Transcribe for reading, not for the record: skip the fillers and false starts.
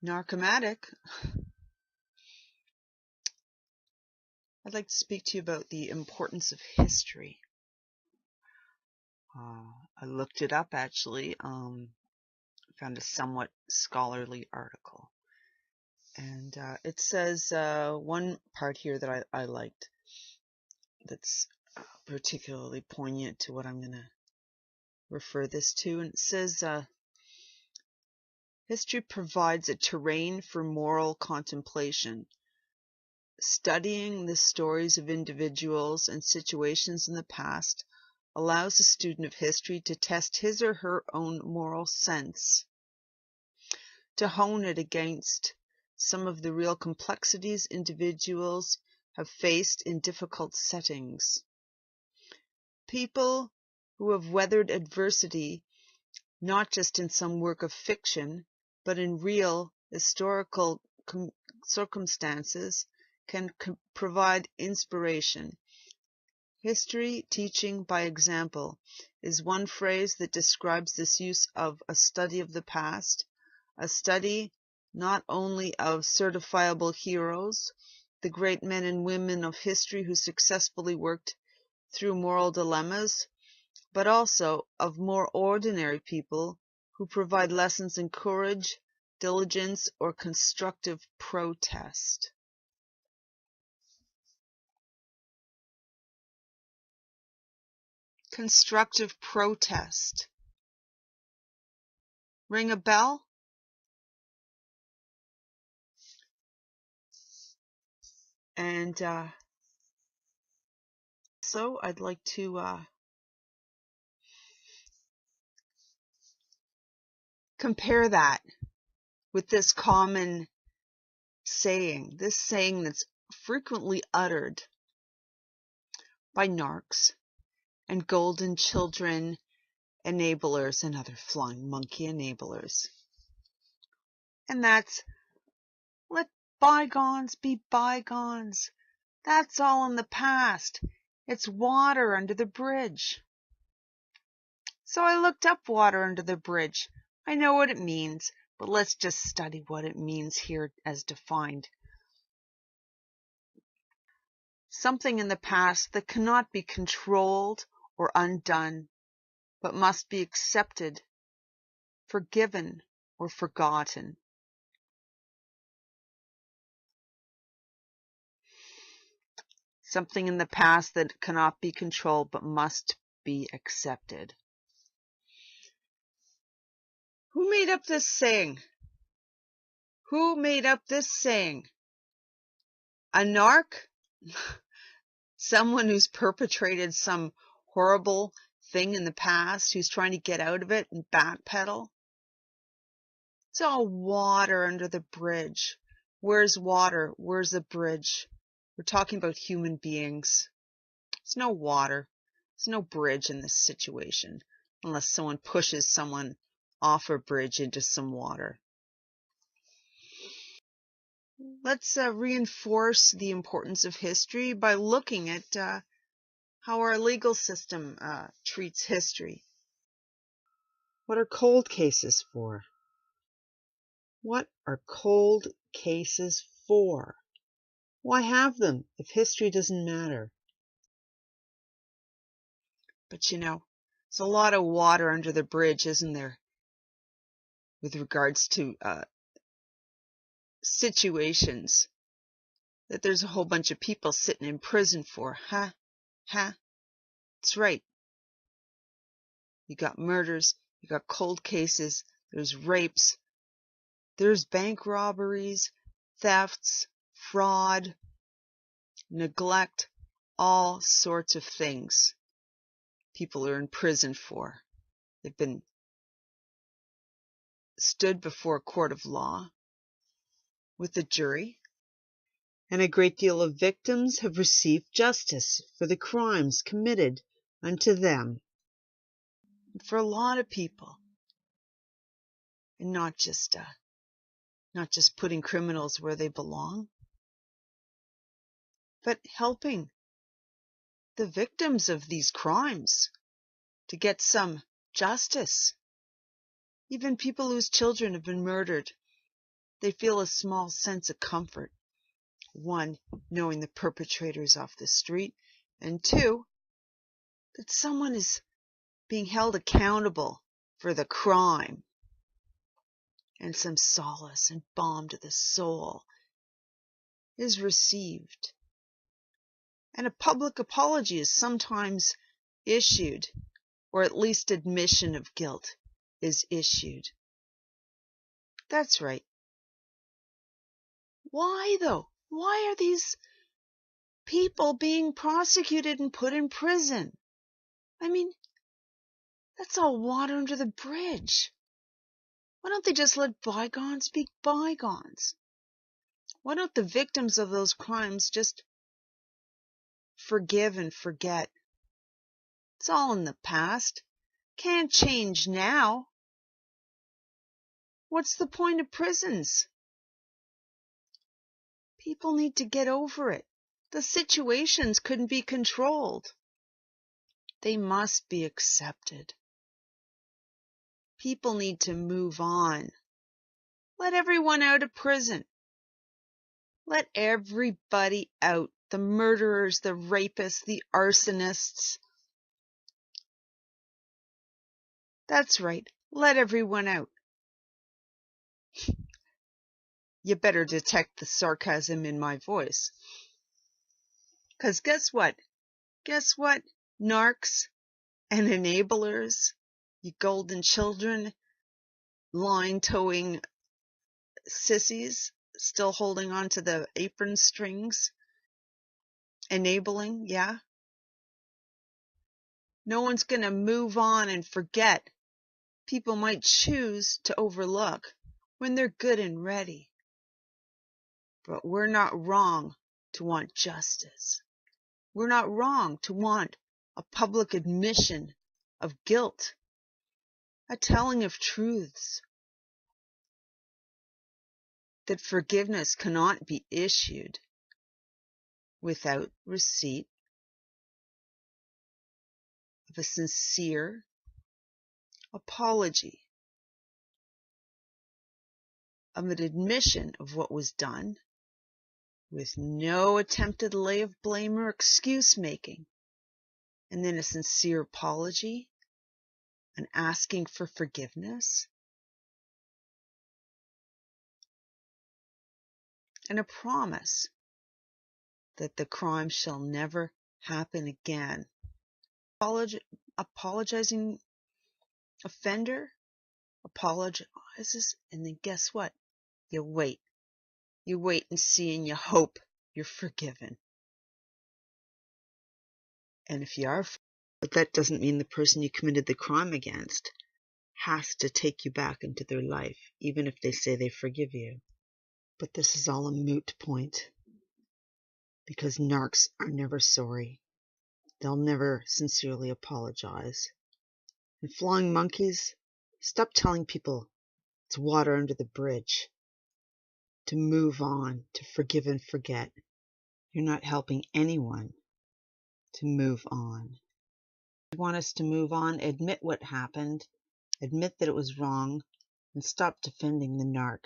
Narcomatic. I'd like to speak to you about the importance of history. I looked it up actually, found a somewhat scholarly article. And it says one part here that I liked that's particularly poignant to what I'm going to refer this to. And it says, history provides a terrain for moral contemplation. Studying the stories of individuals and situations in the past allows a student of history to test his or her own moral sense, to hone it against some of the real complexities individuals have faced in difficult settings. People who have weathered adversity, not just in some work of fiction, but in real historical circumstances, can provide inspiration. History teaching by example is one phrase that describes this use of a study of the past, a study not only of certifiable heroes, the great men and women of history who successfully worked through moral dilemmas, but also of more ordinary people who provide lessons in courage, diligence, or constructive protest. Constructive protest. Ring a bell? And so I'd like to compare that with this common saying, this saying that's frequently uttered by narcs and golden children enablers and other flying monkey enablers. And that's, let bygones be bygones. That's all in the past. It's water under the bridge. So I looked up water under the bridge. I know what it means, but let's just study what it means here as defined. Something in the past that cannot be controlled or undone, but must be accepted, forgiven, or forgotten. Something in the past that cannot be controlled, but must be accepted. Who made up this saying? Who made up this saying? A narc? Someone who's perpetrated some horrible thing in the past, who's trying to get out of it and backpedal? It's all water under the bridge. Where's water? Where's the bridge? We're talking about human beings. There's no water. There's no bridge in this situation, unless someone pushes someone off a bridge into some water. Let's reinforce the importance of history by looking at how our legal system treats history. What are cold cases for? What are cold cases for? Why have them if history doesn't matter? But you know, there's a lot of water under the bridge, isn't there? With regards to situations that there's a whole bunch of people sitting in prison for. Huh? That's right. You got murders, you got cold cases, there's rapes, there's bank robberies, thefts, fraud, neglect, all sorts of things people are in prison for. They've been stood before a court of law with a jury, and a great deal of victims have received justice for the crimes committed unto them. For a lot of people, and not just putting criminals where they belong, but helping the victims of these crimes to get some justice. Even people whose children have been murdered, They feel a small sense of comfort. One, knowing the perpetrator's off the street, and two, that someone is being held accountable for the crime. And some solace and balm to the soul is received. And a public apology is sometimes issued, or at least admission of guilt is issued. That's right. Why, though? Why are these people being prosecuted and put in prison? I mean, that's all water under the bridge. Why don't they just let bygones be bygones? Why don't the victims of those crimes just forgive and forget? It's all in the past. Can't change now. What's the point of prisons? People need to get over it. The situations couldn't be controlled. They must be accepted. People need to move on. Let everyone out of prison. Let everybody out. The murderers, the rapists, the arsonists. That's right. Let everyone out. You better detect the sarcasm in my voice. 'Cause guess what? Guess what? Narcs and enablers, you golden children, line-towing sissies, still holding on to the apron strings, enabling, yeah? No one's going to move on and forget. People might choose to overlook when they're good and ready. But we're not wrong to want justice. We're not wrong to want a public admission of guilt, a telling of truths, that forgiveness cannot be issued without receipt of a sincere apology, of an admission of what was done, with no attempted lay of blame or excuse making, and then a sincere apology, and asking for forgiveness, and a promise that the crime shall never happen again. Apologizing offender apologizes, and then guess what? You wait. You wait and see, and you hope you're forgiven. And if you are, but that doesn't mean the person you committed the crime against has to take you back into their life, even if they say they forgive you. But this is all a moot point, because narcs are never sorry. They'll never sincerely apologize. And flying monkeys, stop telling people it's water under the bridge, to move on, to forgive and forget. You're not helping anyone to move on. If you want us to move on, admit what happened, admit that it was wrong, and stop defending the narc.